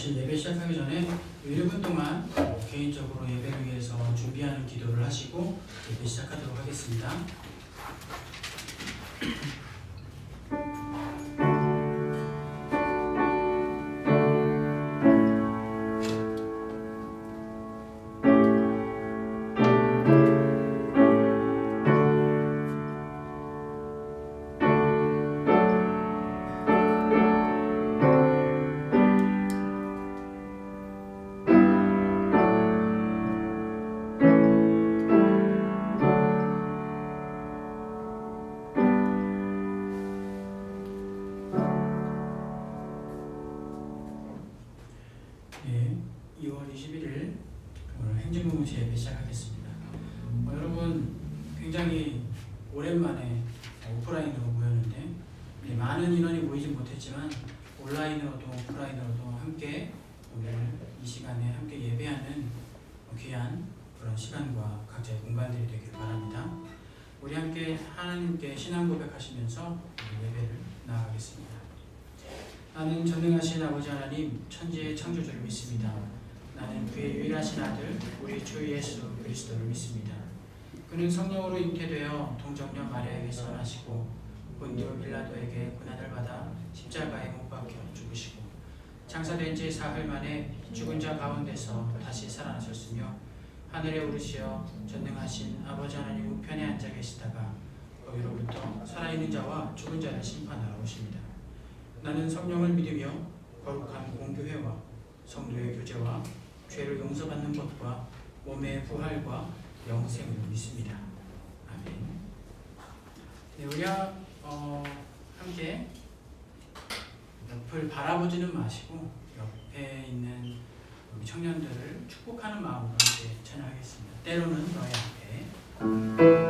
사실 예배 시작하기 전에 1분 동안 개인적으로 예배를 위해서 준비하는 기도를 하시고 예배 시작하도록 하겠습니다. 네, 2월 21일 오늘 행진공동체 예배 시작하겠습니다. 여러분 굉장히 오랜만에 오프라인으로 모였는데 많은 인원이 모이지 못했지만 온라인으로도 오프라인으로도 함께 오늘 이 시간에 함께 예배하는 귀한 그런 시간과 각자의 공간들이 되길 바랍니다. 우리 함께 하나님께 신앙 고백하시면서 예배를 나아가겠습니다. 나는 전능하신 아버지 하나님 천지의 창조주를 믿습니다. 나는 그의 유일하신 아들 우리 주 예수 그리스도를 믿습니다. 그는 성령으로 잉태되어 동정녀 마리아에게서 나시고 본디오 빌라도에게 고난을 받아 십자가에 못 박혀 죽으시고 장사된 지 사흘 만에 죽은 자 가운데서 다시 살아나셨으며 하늘에 오르시어 전능하신 아버지 하나님 우편에 앉아 계시다가 거기로부터 살아있는 자와 죽은 자를 심판하러 오십니다. 나는 성령을 믿으며 거룩한 공교회와 성도의 교제와 죄를 용서받는 것과 몸의 부활과 영생을 믿습니다. 아멘. 네, 우리가 함께 옆을 바라보지는 마시고 옆에 있는 우리 청년들을 축복하는 마음으로 함께 찬양하겠습니다. 때로는 너의 앞에.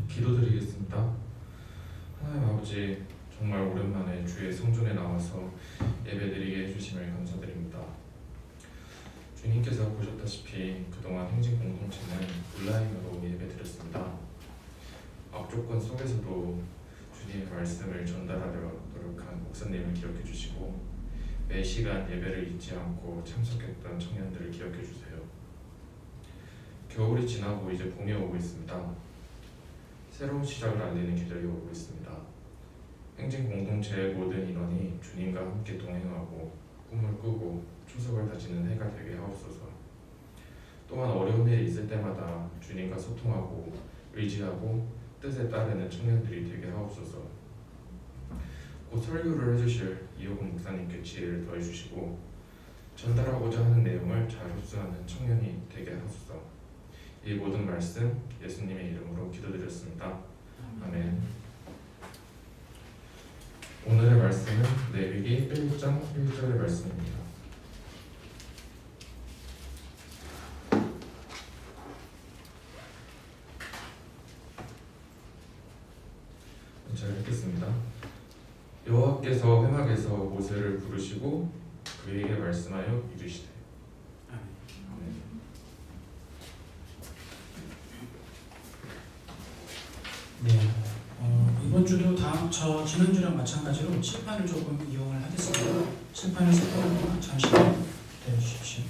기도드리겠습니다. 하나님 아버지, 정말 오랜만에 주의 성전에 나와서 예배드리게 해주심을 감사드립니다. 주님께서 보셨다시피 그동안 행진 공동체는 온라인으로 예배드렸습니다. 악조건 속에서도 주님의 말씀을 전달하려 노력한 목사님을 기억해 주시고 매 시간 예배를 잊지 않고 참석했던 청년들을 기억해 주세요. 겨울이 지나고 이제 봄이 오고 있습니다. 새로운 시작을 알리는 계절이 오고 있습니다. 행진 공동체의 모든 인원이 주님과 함께 동행하고 꿈을 꾸고 추석을 다지는 해가 되게 하옵소서. 또한 어려운 일이 있을 때마다 주님과 소통하고 의지하고 뜻에 따르는 청년들이 되게 하옵소서. 곧 설교를 해주실 이호근 목사님께 지혜를 더해주시고 전달하고자 하는 내용을 잘 흡수하는 청년이 되게 하소서. 이 모든 말씀 예수님의 이름으로 기도드렸습니다. 아멘. 오늘의 말씀은 레위기 1장 1절의 말씀입니다. 잘 읽겠습니다. 여호와께서 회막에서 모세를 부르시고 그에게 말씀하여 이르시되. 아멘. 네. 이번 주도 지난 주랑 마찬가지로 칠판을 조금 이용을 하겠습니다. 칠판을 살펴보는 동안 잠시만 기다려주십시오.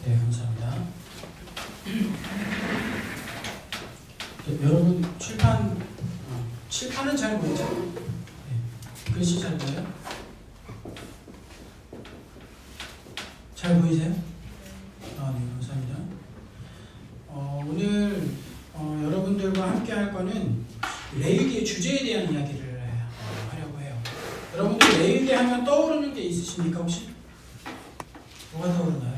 네, 감사합니다. 여러분 칠판은 잘 보이죠? 네. 글씨 잘 보여요? 잘 보이세요? 네, 감사합니다. 오늘 여러분들과 함께 할 거는 레위기의 주제에 대한 이야기를 하려고 해요. 여러분들 레위기 하면 떠오르는 게 있으십니까 혹시? 뭐가 떠오르나요?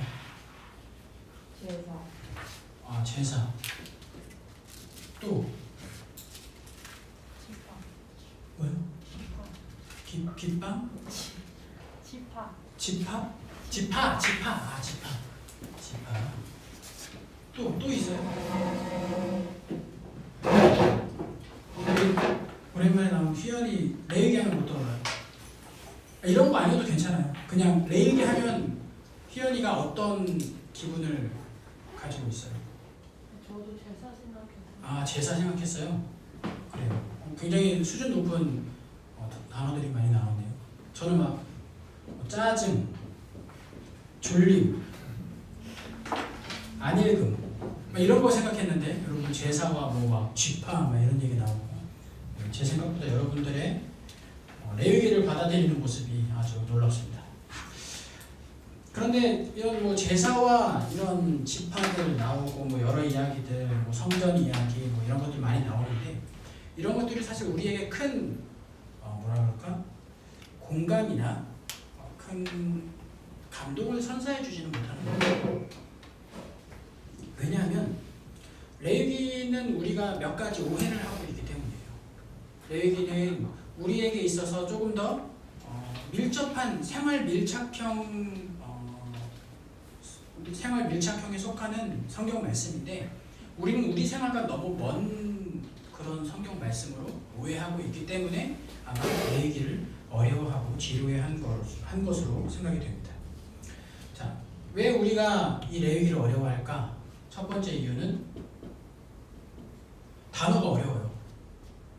제사. 또 뭐요? 깃빵? 지파. 또 있어요? 오랜만에 나온 휘연이 레위기 하면 못 떠올라요. 이런 거 아니어도 괜찮아요. 그냥 레위기 하면 휘연이가 어떤 기분을 가지고 있어요? 저도 제사 생각했어요. 제사 생각했어요? 그래요. 굉장히 수준 높은 단어들이 많이 나오네요. 저는 막 짜증, 졸림, 안일금 이런 거 생각했는데 여러분 제사와 막 쥐파 이런 얘기 나오고 제 생각보다 여러분들의 레위기를 받아들이는 모습이 아주 놀랍습니다. 그런데 이런 제사와 이런 지파들 나오고 여러 이야기들, 성전 이야기 이런 것들 많이 나오는데 이런 것들이 사실 우리에게 큰 공감이나 큰 감동을 선사해 주지는 못하는 거예요. 왜냐하면 레위기는 우리가 몇 가지 오해를 하고 있기 때문이에요. 레위기는 우리에게 있어서 조금 더 밀접한 생활 밀착형에 속하는 성경 말씀인데 우리는 우리 생활과 너무 먼 그런 성경 말씀으로 오해하고 있기 때문에 아마 레위기를 어려워하고 지루해한 것으로 생각이 됩니다. 자, 왜 우리가 이 레위기를 어려워할까? 첫 번째 이유는 단어가 어려워요.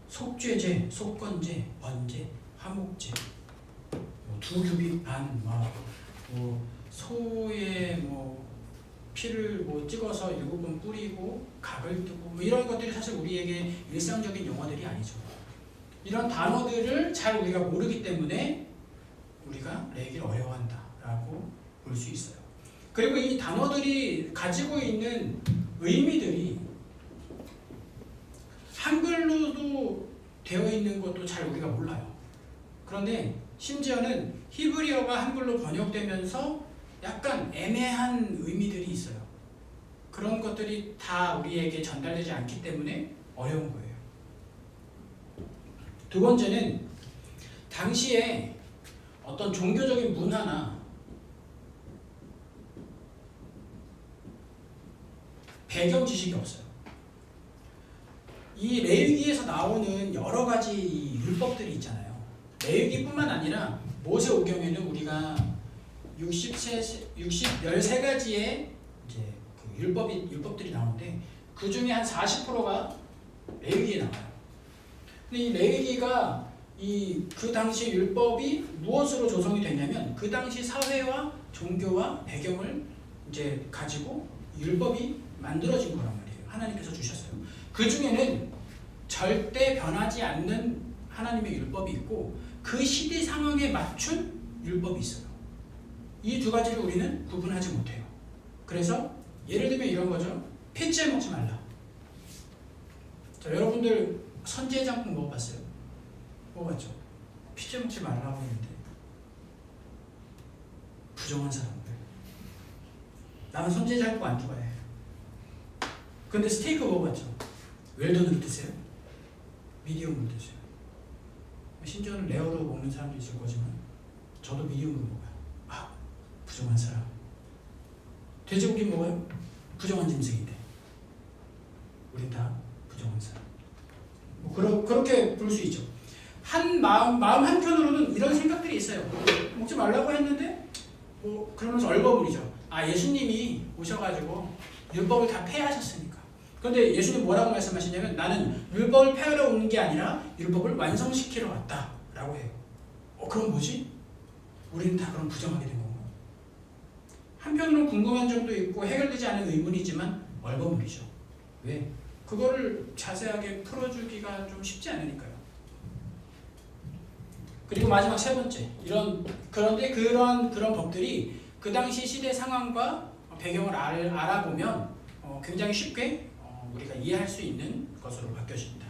속죄제, 속건제, 번제, 화목제, 두규빗반, 소의 피를 찍어서 7번 뿌리고 각을 뜨고 이런 것들이 사실 우리에게 일상적인 용어들이 아니죠. 이런 단어들을 잘 우리가 모르기 때문에 우리가 레위기를 어려워한다라고 볼 수 있어요. 그리고 이 단어들이 가지고 있는 의미들이 한글로도 되어 있는 것도 잘 우리가 몰라요. 그런데 심지어는 히브리어가 한글로 번역되면서 약간 애매한 의미들이 있어요. 그런 것들이 다 우리에게 전달되지 않기 때문에 어려운 거예요. 두 번째는 당시에 어떤 종교적인 문화나 배경 지식이 없어요. 이 레위기에서 나오는 여러 가지 율법들이 있잖아요. 레위기뿐만 아니라 모세오경에는 우리가 13가지의 이제 그 율법들이 나오는데 그 중에 한 40%가 레위기에 나와요. 근데 이 레위기가 그 당시 율법이 무엇으로 조성이 됐냐면 그 당시 사회와 종교와 배경을 이제 가지고 율법이 만들어진 거란 말이에요. 하나님께서 주셨어요. 그 중에는 절대 변하지 않는 하나님의 율법이 있고 그 시대 상황에 맞춘 율법이 있어요. 이 두 가지를 우리는 구분하지 못해요. 그래서 예를 들면 이런 거죠. 핏째 먹지 말라. 자, 여러분들 선지해장국 먹어봤어요? 먹어봤죠? 핏째 먹지 말라고 했는데 부정한 사람들. 나는 선지해장국 안 좋아해. 근데 스테이크 먹어봤죠? 웰던으로 드세요? 미디움으로 드세요? 심지어는 레어로 먹는 사람도 있을 거지만 저도 미디움으로 먹어요. 아, 부정한 사람. 돼지고기 먹어요? 부정한 짐승인데 우리 다 부정한 사람. 뭐 그렇게 볼 수 있죠. 마음 한켠으로는 이런 생각들이 있어요. 먹지 말라고 했는데 뭐 그러면서 얼버무리죠. 아, 예수님이 오셔가지고 율법을 다 폐하셨으니까. 그런데 예수님 뭐라고 말씀하시냐면 나는 율법을 폐하러 온 게 아니라 율법을 완성시키러 왔다 라고 해요. 그럼 뭐지? 우리는 다 그럼 부정하게 된 건가? 한편으로는 궁금한 점도 있고 해결되지 않은 의문이지만 얼버무리죠. 왜? 그거를 자세하게 풀어주기가 좀 쉽지 않으니까요. 그리고 마지막 세 번째, 그런데 그런 법들이 그 당시 시대 상황과 배경을 알아보면 굉장히 쉽게 우리가 이해할 수 있는 것으로 바뀌어집니다.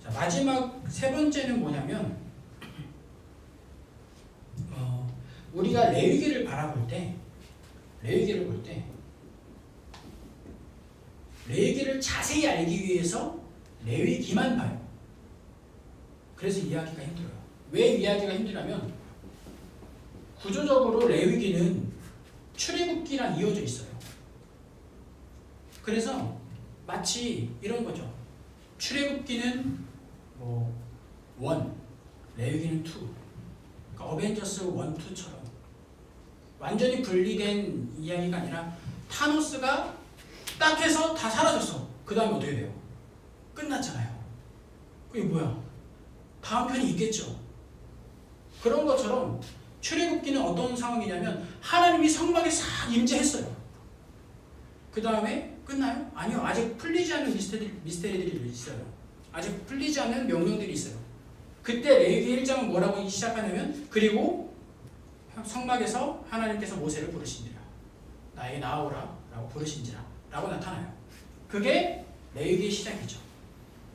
자, 마지막 세 번째는 뭐냐면 우리가 레위기를 볼 때 레위기를 자세히 알기 위해서 레위기만 봐요. 그래서 이해하기가 힘들어요. 왜 이해하기가 힘들냐면 구조적으로 레위기는 출애굽기랑 이어져 있어요. 그래서 마치 이런 거죠. 출애굽기는 뭐 1, 레위기는 2. 그러니까 어벤져스 1, 2처럼 완전히 분리된 이야기가 아니라 타노스가 딱 해서 다 사라졌어. 그 다음에 어떻게 돼요? 끝났잖아요. 그게 뭐야? 다음 편이 있겠죠. 그런 것처럼 출애굽기는 어떤 상황이냐면 하나님이 성막에 싹 임재했어요. 그 다음에 끝나요? 아니요. 아직 풀리지 않은 미스테리들이 있어요. 아직 풀리지 않은 명령들이 있어요. 그때 레위기 1장은 뭐라고 시작하냐면 그리고 성막에서 하나님께서 모세를 부르시니라. 나에게 나아오라 라고 부르신지라 라고 나타나요. 그게 레위기의 시작이죠.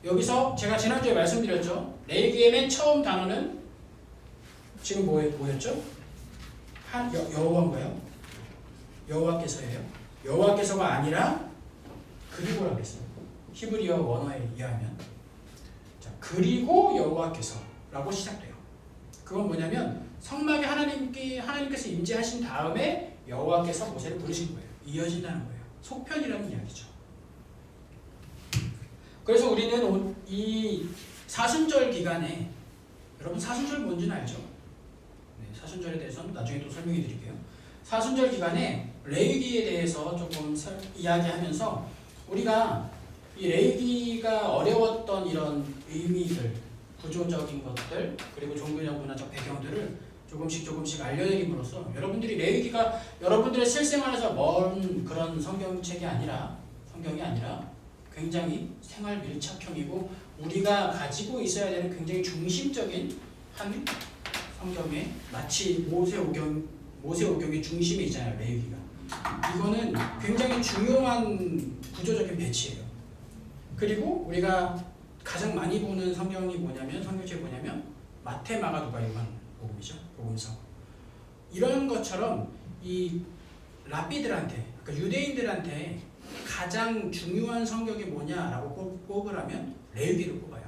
여기서 제가 지난주에 말씀드렸죠. 레위기의 맨 처음 단어는 지금 뭐였죠? 여호와인가요? 여호와께서예요. 여호와께서가 아니라 그리고라고 했어요. 히브리어 원어에 의하면 자, 그리고 여호와께서라고 시작돼요. 그건 뭐냐면 성막에 하나님께서 임재하신 다음에 여호와께서 모세를 부르신 거예요. 이어진다는 거예요. 속편이라는 이야기죠. 그래서 우리는 이 사순절 기간에 여러분 사순절 뭔지는 알죠? 네, 사순절에 대해서는 나중에 또 설명해 드릴게요. 사순절 기간에 레위기에 대해서 조금 이야기하면서 우리가 이 레위기가 어려웠던 이런 의미들, 구조적인 것들, 그리고 종교적 문화적 배경들을 조금씩 알려드림으로써 여러분들이 레위기가 여러분들의 실생활에서 먼 그런 성경이 아니라 굉장히 생활 밀착형이고 우리가 가지고 있어야 되는 굉장히 중심적인 한 성경에 마치 모세오경 모세오경의 중심에 있잖아요. 레위기가. 이거는 굉장히 중요한 구조적인 배치예요. 그리고 우리가 가장 많이 보는 성경이 뭐냐면 성경책이 뭐냐면 마태, 마가, 누가, 요한 복음이죠. 복음서. 이런 것처럼 이 랍비들한테 그러니까 유대인들한테 가장 중요한 성경이 뭐냐라고 꼽으라면 레위기를 꼽아요.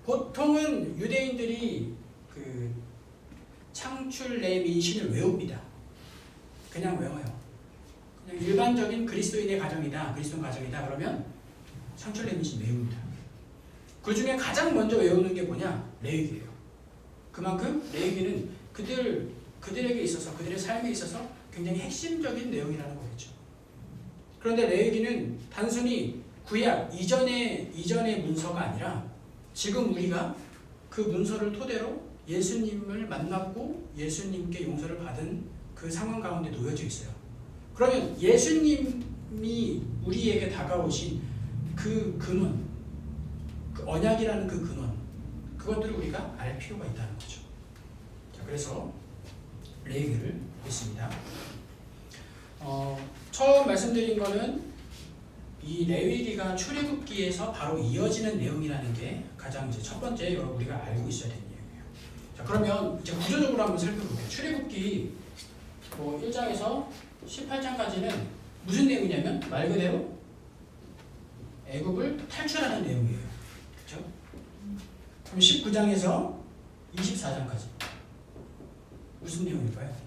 보통은 유대인들이 그 창출 내 민신을 외웁니다. 그냥 외워요. 그냥 일반적인 그리스도인의 가정이다. 그리스도 가정이다. 그러면 창출 내 민신 외웁니다. 그 중에 가장 먼저 외우는 게 뭐냐? 레위기예요. 그만큼 레위기는 그들에게 있어서 그들의 삶에 있어서 굉장히 핵심적인 내용이라는 거겠죠. 그런데 레위기는 단순히 구약 이전의 문서가 아니라 지금 우리가 그 문서를 토대로 예수님을 만났고 예수님께 용서를 받은 그 상황 가운데 놓여져 있어요. 그러면 예수님이 우리에게 다가오신 그 근원, 그 언약이라는 그 근원, 그것들을 우리가 알 필요가 있다는 거죠. 자, 그래서 레위기를 했습니다. 처음 말씀드린 거는 이 레위기가 출애굽기에서 바로 이어지는 내용이라는 게 가장 이제 첫 번째 여러분 우리가 알고 있어야 되는 내용이에요. 자, 그러면 이제 구조적으로 한번 살펴볼게요. 출애굽기 1장에서 18장까지는 무슨 내용이냐면 말 그대로 애굽을 탈출하는 내용이에요. 그렇죠? 그럼 19장에서 24장까지 무슨 내용일까요?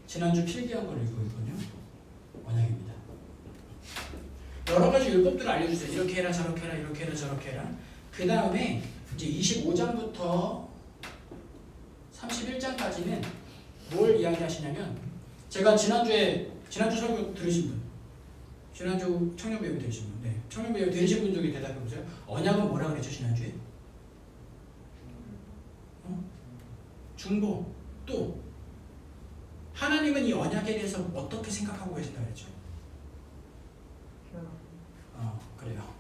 지난주 필기한 걸 읽고 있군요. 언약입니다. 여러 가지 율법들을 알려주세요. 이렇게 해라, 저렇게 해라, 이렇게 해라, 저렇게 해라. 그 다음에 이제 25장부터 31장까지는 뭘 이야기하시냐면 제가 지난주 설교 들으신 분, 지난주 청년부 예배 들으신 분, 네, 청년부 예배 들으신 분 중에 대답해 보세요. 언약은 뭐라 그랬죠 지난주에? 중보. 또 하나님은 이 언약에 대해서 어떻게 생각하고 계신다 그랬죠? 그래요.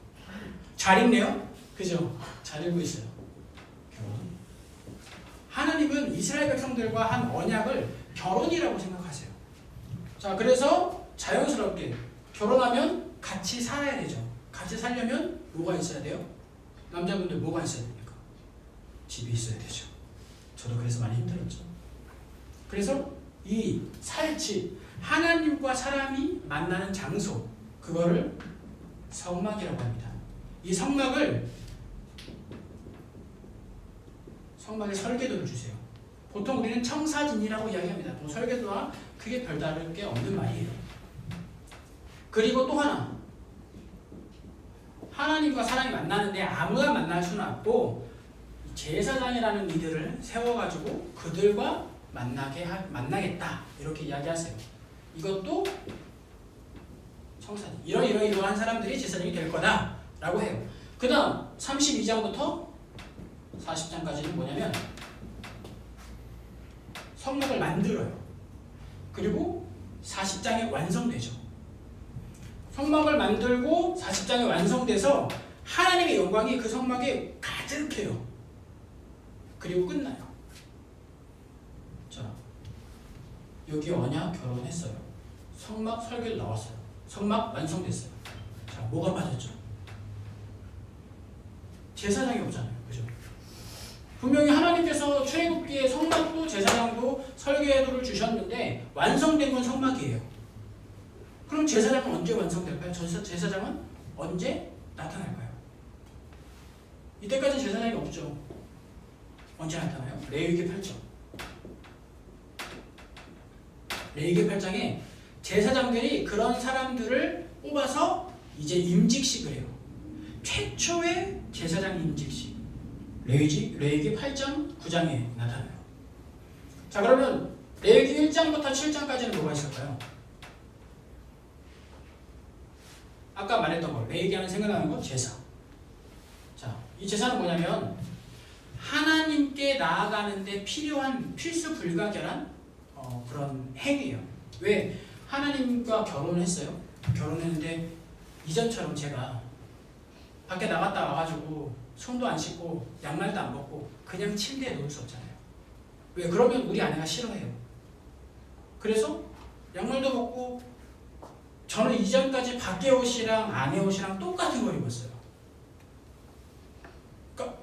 잘 읽네요? 그죠? 잘 읽고 있어요. 결혼. 하나님은 이스라엘 백성들과 한 언약을 결혼이라고 생각하세요. 자, 그래서 자연스럽게 결혼하면 같이 살아야 되죠. 같이 살려면 뭐가 있어야 돼요? 남자분들 뭐가 있어야 됩니까? 집이 있어야 되죠. 저도 그래서 많이 힘들었죠. 그래서 이 살집, 하나님과 사람이 만나는 장소, 그거를 성막이라고 합니다. 이 성막에 설계도를 주세요. 보통 우리는 청사진이라고 이야기합니다. 뭐 설계도와 크게 별다를 게 없는 말이에요. 그리고 또 하나, 하나님과 사람이 만나는데 아무나 만날 수는 없고 제사장이라는 이들을 세워가지고 그들과 만나겠다 이렇게 이야기하세요. 이것도 청사진. 이러한 사람들이 제사장이 될 거다라고 해요. 그 다음 32장부터 40장까지는 뭐냐면 성막을 만들어요. 그리고 40장에 완성되죠. 성막을 만들고 40장에 완성돼서 하나님의 영광이 그 성막에 가득해요. 그리고 끝나요. 자, 여기 언약 결혼했어요. 성막 설계를 나왔어요. 성막 완성됐어요. 자, 뭐가 빠졌죠? 제사장이 없잖아요. 그죠? 분명히 하나님께서 출애굽기에 성막도 제사장도 설계도를 주셨는데 완성된 건 성막이에요. 그럼 제사장은 언제 완성될까요? 제사장은 언제 나타날까요? 이때까지 제사장이 없죠. 언제 나타나요? 레위기 8장. 레위기 8장에 제사장들이 그런 사람들을 뽑아서 이제 임직식을 해요. 최초의 제사장 임직식. 레위기 8장, 9장에 나타나요. 자, 그러면 레위기 1장부터 7장까지는 뭐가 있을까요? 아까 말했던 거, 레위기 하면 생각나는 거, 제사. 자, 이 제사는 뭐냐면 하나님께 나아가는데 필요한 필수 불가결한 그런 행위예요. 왜? 하나님과 결혼을 했어요. 결혼했는데 이전처럼 제가 밖에 나갔다 와가지고 손도 안 씻고 양말도 안 벗고 그냥 침대에 누울 수 없잖아요. 왜? 그러면 우리 아내가 싫어해요. 그래서 양말도 벗고 저는 이전까지 밖에 옷이랑 안에 옷이랑 똑같은 걸 입었어요. 그러니까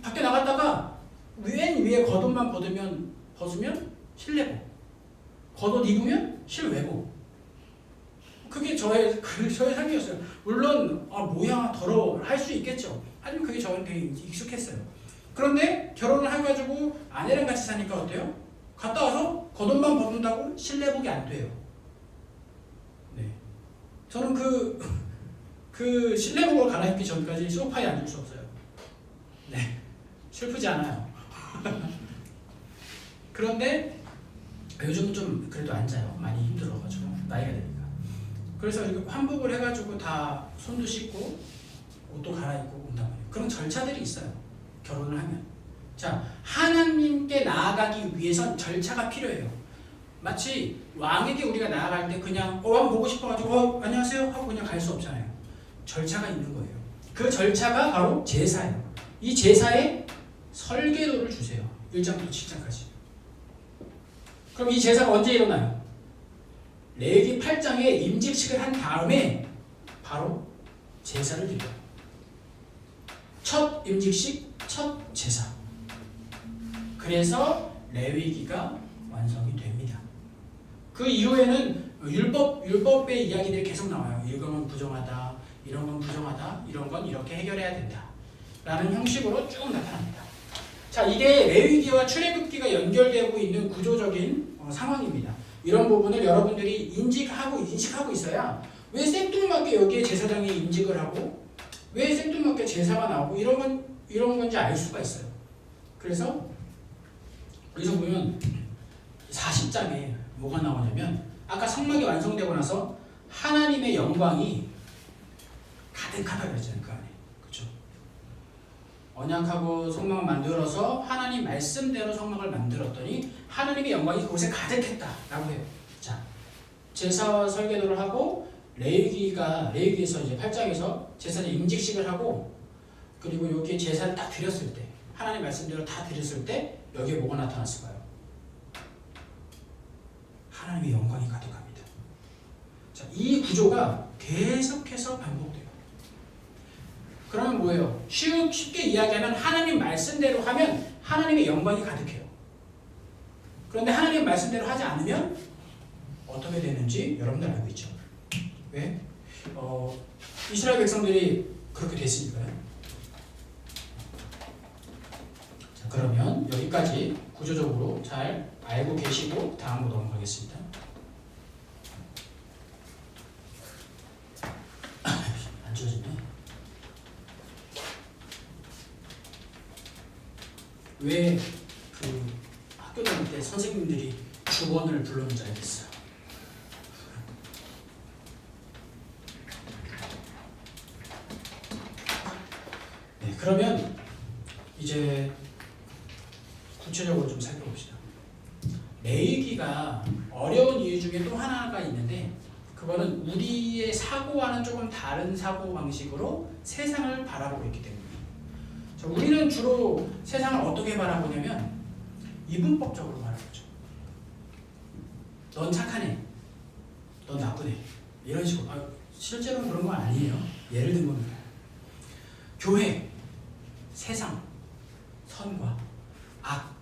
밖에 나갔다가 맨 위에 겉옷만 벗으면 실내복, 겉옷 입으면 실외복. 그게 저의 삶이었어요. 물론 뭐야 더러워 할 수 있겠죠. 하지만 그게 저한테 익숙했어요. 그런데 결혼을 해가지고 아내랑 같이 사니까 어때요? 갔다 와서 겉옷만 벗는다고 실내복이 안 돼요. 네, 저는 그 실내복을 갈아입기 전까지 소파에 앉을 수 없어요. 네, 슬프지 않아요. 그런데 요즘은 좀 그래도 앉아요. 많이 힘들어가지고 나이가 되니까. 그래서 이렇게 환복을 해가지고 다 손도 씻고 옷도 갈아입고 온단 말이에요. 그런 절차들이 있어요. 결혼을 하면. 자, 하나님께 나아가기 위해선 절차가 필요해요. 마치 왕에게 우리가 나아갈 때 그냥 왕 보고 싶어가지고 안녕하세요 하고 그냥 갈 수 없잖아요. 절차가 있는 거예요. 그 절차가 바로 제사예요. 이 제사에 설계도를 주세요. 1장부터 7장까지. 그럼 이 제사가 언제 일어나요? 레위기 8장에 임직식을 한 다음에 바로 제사를 드려요. 첫 임직식, 첫 제사. 그래서 레위기가 완성이 됩니다. 그 이후에는 율법의 이야기들이 계속 나와요. 이런 건 부정하다, 이런 건 부정하다, 이런 건 이렇게 해결해야 된다 라는 형식으로 쭉 나타납니다. 자, 이게 레위기와 출애굽기가 연결되고 있는 구조적인 상황입니다. 이런 부분을 여러분들이 인식하고 있어야 왜 생뚱맞게 여기에 제사장이 임직을 하고 왜 생뚱맞게 제사가 나오고 이런 건지 알 수가 있어요. 그래서 여기서 보면 40장에 뭐가 나오냐면 아까 성막이 완성되고 나서 하나님의 영광이 가득하다 그랬잖아요. 그 안에. 그렇죠? 언약하고 성막을 만들어서 하나님 말씀대로 성막을 만들었더니 하나님의 영광이 그곳에 가득했다라고 해요. 자, 제사와 설계도를 하고 레위기에서 이제 8장에서 제사장 임직식을 하고 그리고 여기에 제사를 딱 드렸을 때 하나님 말씀대로 다 드렸을 때 여기에 뭐가 나타났을까요? 하나님의 영광이 가득합니다. 자, 이 구조가 계속해서 반복돼요. 그러면 뭐예요? 쉽게 이야기하면 하나님 말씀대로 하면 하나님의 영광이 가득해요. 그런데 하나님 말씀대로 하지 않으면 어떻게 되는지 여러분들 알고 있죠? 왜? 이스라엘 백성들이 그렇게 됐으니까요. 자, 그러면 여기까지 구조적으로 잘 알고 계시고 다음으로 넘어가겠습니다. 안 지워지네. 왜 그 학교 다닐 때 선생님들이 주번을 불렀는지 알겠어요. 네, 그러면 이제 구체적으로 좀 살펴봅시다. 레위기가 어려운 이유 중에 또 하나가 있는데 그거는 우리의 사고와는 조금 다른 사고 방식으로 세상을 바라보고 있기 때문입니다. 자, 우리는 주로 세상을 어떻게 바라보냐면 이분법적으로 바라보죠. 넌 착하네, 넌 나쁘네 이런 식으로. 실제로는 그런 건 아니에요. 예를 든 겁니다. 교회, 세상, 선과 악,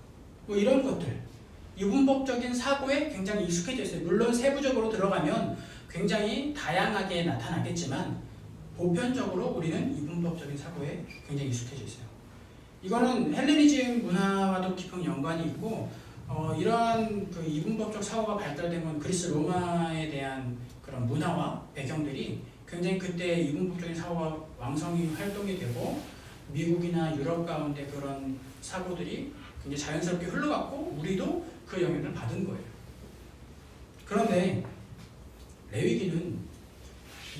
뭐 이런 것들 이분법적인 사고에 굉장히 익숙해져 있어요. 물론 세부적으로 들어가면 굉장히 다양하게 나타나겠지만 보편적으로 우리는 이분법적인 사고에 굉장히 익숙해져 있어요. 이거는 헬레니즘 문화와도 깊은 연관이 있고 이러한 그 이분법적 사고가 발달된 건 그리스 로마에 대한 그런 문화와 배경들이 굉장히 그때 이분법적인 사고가 왕성히 활동이 되고 미국이나 유럽 가운데 그런 사고들이 굉장히 자연스럽게 흘러갔고 우리도 그 영향을 받은 거예요. 그런데 레위기는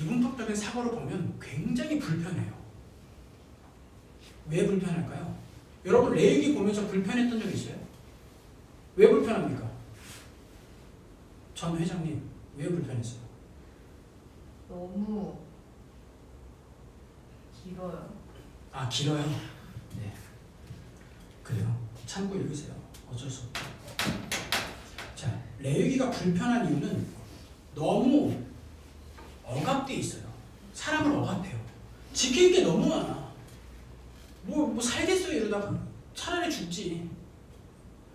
이분법적인 사고를 보면 굉장히 불편해요. 왜 불편할까요? 여러분 레위기 보면서 불편했던 적 있어요? 왜 불편합니까? 전 회장님 왜 불편했어요? 너무 길어요. 아 길어요. 네. 그래요. 참고 읽으세요. 어쩔 수 없죠. 자, 레위기가 불편한 이유는 너무 억압돼 있어요. 사람을 억압해요. 지킬 게 너무 많아. 뭐 살겠어요 이러다가 차라리 죽지.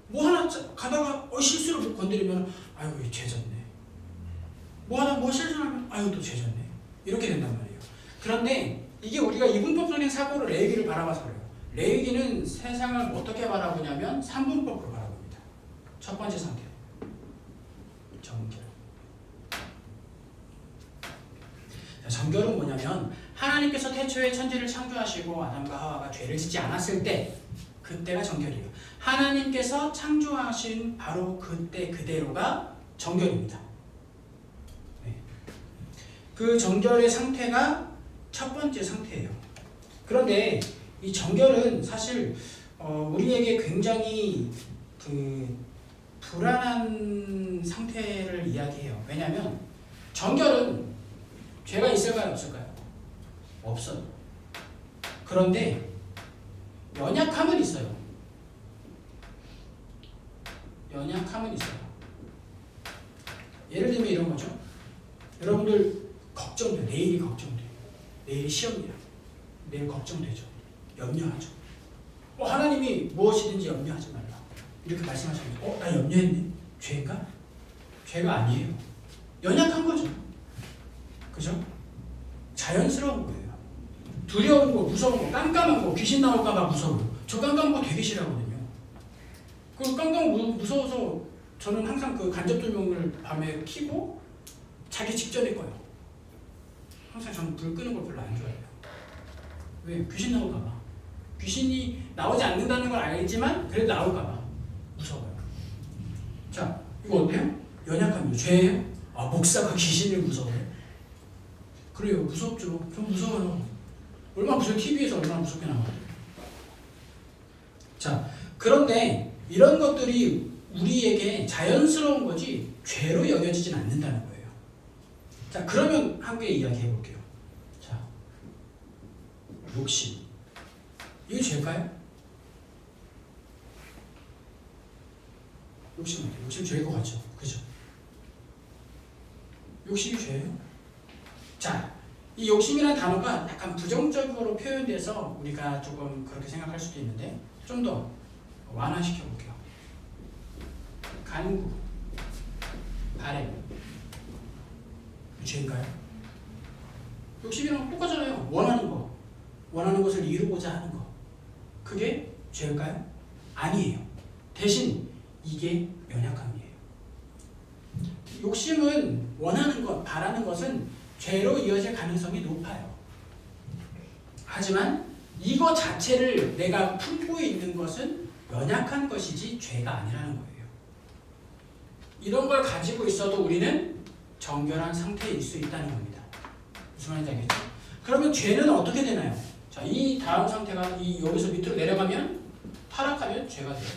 뭐 하나 가다가 실수로 뭐 건드리면 아이고 죄졌네. 뭐 실수하면 아이고 또 죄졌네. 이렇게 된단 말이에요. 그런데 이게 우리가 이분법적인 사고로 레위기를 바라봐서 그래요. 레위기는 세상을 어떻게 바라보냐면 3분법으로 바라봅니다. 첫 번째 상태 정결. 자, 정결은 뭐냐면 하나님께서 태초에 천지를 창조하시고 아담과 하와가 죄를 짓지 않았을 때 그때가 정결이에요. 하나님께서 창조하신 바로 그때 그대로가 정결입니다. 네. 그 정결의 상태가 첫 번째 상태예요. 그런데 이 정결은 사실 우리에게 굉장히 불안한 상태를 이야기해요. 왜냐하면 정결은 죄가 있을까요? 없을까요? 없어요. 그런데 연약함은 있어요. 연약함은 있어요. 예를 들면 이런 거죠. 여러분들 걱정돼요. 내일이 걱정돼요. 내일이 시험이야. 내일 걱정되죠. 염려하죠. 하나님이 무엇이든지 염려하지 말라. 이렇게 말씀하셨는데 나 염려했네. 죄인가? 죄가 아니에요. 연약한 거죠. 그죠? 자연스러운 거예요. 두려운 거, 무서운 거, 깜깜한 거, 귀신 나올까봐 무서워요. 저 깜깜한 거 되게 싫어하거든요. 그 깜깜 무서워서 저는 항상 그 간접 조명을 밤에 켜고 자기 직전에 꺼요. 항상 저는 불 끄는 걸 별로 안 좋아해요. 왜? 귀신 나올까봐. 귀신이 나오지 않는다는 걸 알지만 그래도 나올까봐 무서워요. 자, 이거 어때요? 연약함이에요. 죄예요? 목사가 귀신을 무서워해? 그래요. 무섭죠. 좀 무서워요. 얼마나 무서워요. TV에서 얼마나 무섭게 나와요. 자, 그런데 이런 것들이 우리에게 자연스러운 거지 죄로 여겨지진 않는다는 거예요. 자, 그러면 한 개 이야기해 볼게요. 자, 욕심. 이거 죄일까요? 욕심 어때요? 욕심 죄일 것 같죠? 그죠? 욕심이 죄예요? 자, 이 욕심이라는 단어가 약간 부정적으로 표현돼서 우리가 조금 그렇게 생각할 수도 있는데 좀 더 완화시켜 볼게요. 간구, 바램, 죄인가요? 욕심이랑 똑같잖아요. 원하는 것을 이루고자 하는 거. 그게 죄일까요? 아니에요. 대신 이게 연약함이에요. 욕심은 원하는 것, 바라는 것은 죄로 이어질 가능성이 높아요. 하지만 이거 자체를 내가 품고 있는 것은 연약한 것이지 죄가 아니라는 거예요. 이런 걸 가지고 있어도 우리는 정결한 상태일 수 있다는 겁니다. 무슨 말인지 알겠죠? 그러면 죄는 어떻게 되나요? 자, 이 다음 상태가 여기서 밑으로 내려가면 타락하면 죄가 돼요.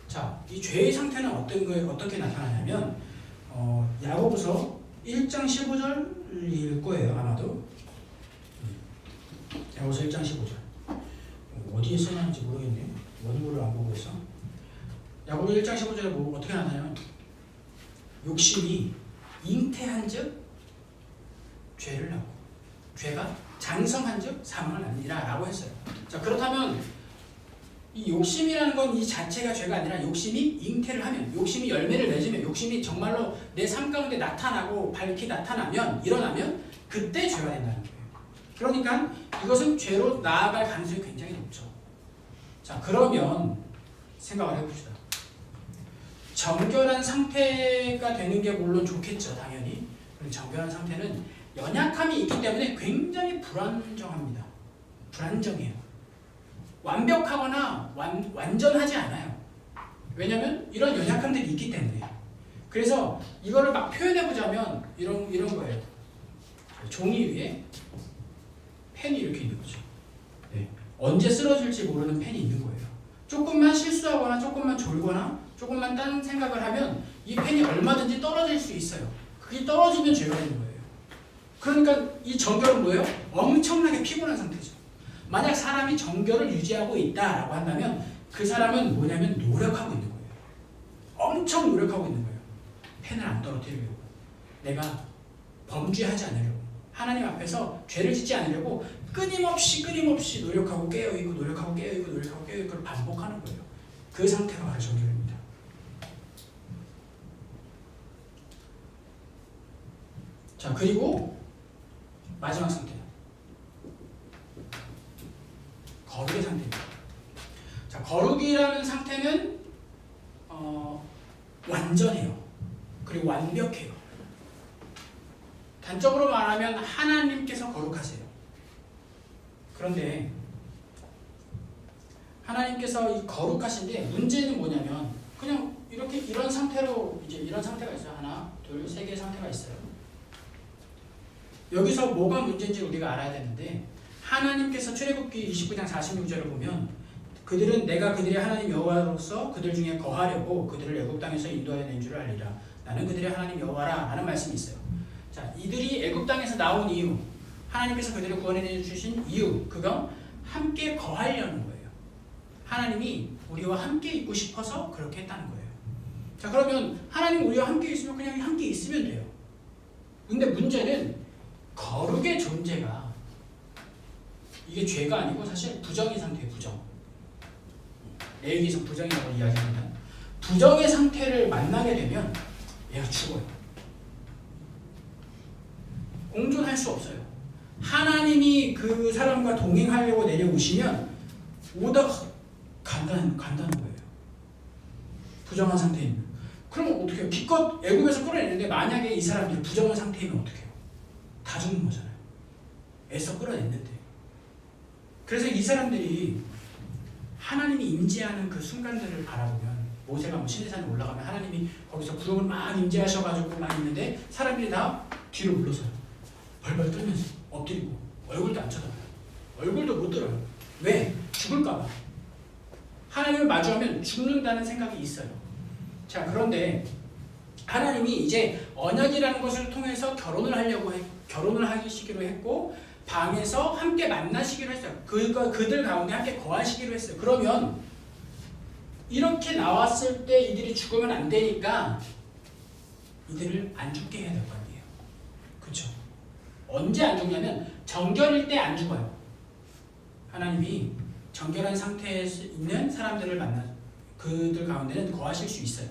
자, 이 죄의 상태는 어떻게 나타나냐면 야고보서 1장 15절일 거예요. 아마도 야고보서 1장 15절 어디에 써놨는지 모르겠네요. 원고를 안 보고 있어. 야고보서 1장 15절에 어떻게 나타나요? 욕심이 잉태한즉 죄를 낳고 죄가 장성한즉 사망을 낳느니라 라고 했어요. 자, 그렇다면 이 욕심이라는 건 이 자체가 죄가 아니라 욕심이 잉태를 하면, 욕심이 열매를 맺으면, 욕심이 정말로 내 삶 가운데 나타나고 밝히 일어나면 그때 죄가 된다는 거예요. 그러니까 이것은 죄로 나아갈 가능성이 굉장히 높죠. 자, 그러면 생각을 해봅시다. 정결한 상태가 되는 게 물론 좋겠죠, 당연히. 정결한 상태는 연약함이 있기 때문에 굉장히 불안정합니다. 불안정해요. 완벽하거나 완전하지 않아요. 왜냐면 이런 연약함들이 있기 때문에. 그래서 이거를 막 표현해보자면 이런 거예요. 종이 위에 펜이 이렇게 있는 거죠. 네. 언제 쓰러질지 모르는 펜이 있는 거예요. 조금만 실수하거나 조금만 졸거나 조금만 딴 생각을 하면 이 펜이 얼마든지 떨어질 수 있어요. 그게 떨어지면 죄가 되는 거예요. 그러니까 이 정결은 뭐예요? 엄청나게 피곤한 상태죠. 만약 사람이 정결을 유지하고 있다라고 한다면 그 사람은 뭐냐면 노력하고 있는 거예요. 엄청 노력하고 있는 거예요. 펜을 안 떨어뜨리려고, 내가 범죄하지 않으려고, 하나님 앞에서 죄를 짓지 않으려고 끊임없이 노력하고 깨어있고 노력하고 깨어있고 노력하고 깨어있고 반복하는 거예요. 그 상태가 바로 정결입니다. 자, 그리고 마지막 상태, 거룩의 상태입니다. 자, 거룩이라는 상태는 완전해요. 그리고 완벽해요. 단적으로 말하면 하나님께서 거룩하세요. 그런데 하나님께서 이 거룩하신데 문제는 뭐냐면 그냥 이렇게 이런 상태로 이제 이런 상태가 있어요. 하나, 둘, 세 개의 상태가 있어요. 여기서 뭐가 문제인지 우리가 알아야 되는데 하나님께서 출애굽기 29장 46절을 보면 그들은 내가 그들의 하나님 여호와로서 그들 중에 거하려고 그들을 애굽 땅에서 인도하여 낸 줄을 알리라. 나는 그들의 하나님 여호와라 라는 말씀이 있어요. 자, 이들이 애굽 땅에서 나온 이유, 하나님께서 그들을 구원해 주신 이유, 그건 함께 거하려는 거예요. 하나님이 우리와 함께 있고 싶어서 그렇게 했다는 거예요. 자, 그러면 하나님 우리와 함께 있으면 그냥 함께 있으면 돼요. 근데 문제는 거룩의 존재가 이게 죄가 아니고 사실 부정의 상태예요. 부정. 레위기에서 부정이라고 이야기합니다. 부정의 상태를 만나게 되면 얘가 죽어요. 공존할 수 없어요. 하나님이 그 사람과 동행하려고 내려오시면 오다가 간다는 거예요. 부정한 상태이면. 그럼 어떻게 해요? 기껏 애굽에서 끌어내는데 만약에 이 사람들이 부정한 상태이면 어떻게 해요? 다 죽는 거잖아요. 애써 끌어냈는데. 그래서 이 사람들이 하나님이 임재하는 그 순간들을 바라보면 모세가 뭐 시내산에 올라가면 하나님이 거기서 구름을 막 임재하셔가지고 막 있는데 사람들이 다 뒤로 물러서요. 벌벌 떨면서 엎드리고 얼굴도 안 쳐다봐요. 얼굴도 못 들어요. 왜? 죽을까봐. 하나님을 마주하면 죽는다는 생각이 있어요. 자, 그런데 하나님이 이제 언약이라는 것을 통해서 결혼을 하시기로 했고 방에서 함께 만나시기로 했어요. 그들 가운데 함께 거하시기로 했어요. 그러면 이렇게 나왔을 때 이들이 죽으면 안 되니까 이들을 안 죽게 해야 될 거 아니에요. 그렇죠? 언제 안 죽냐면 정결일 때 안 죽어요. 하나님이 정결한 상태에 있는 사람들을 만나 그들 가운데는 거하실 수 있어요.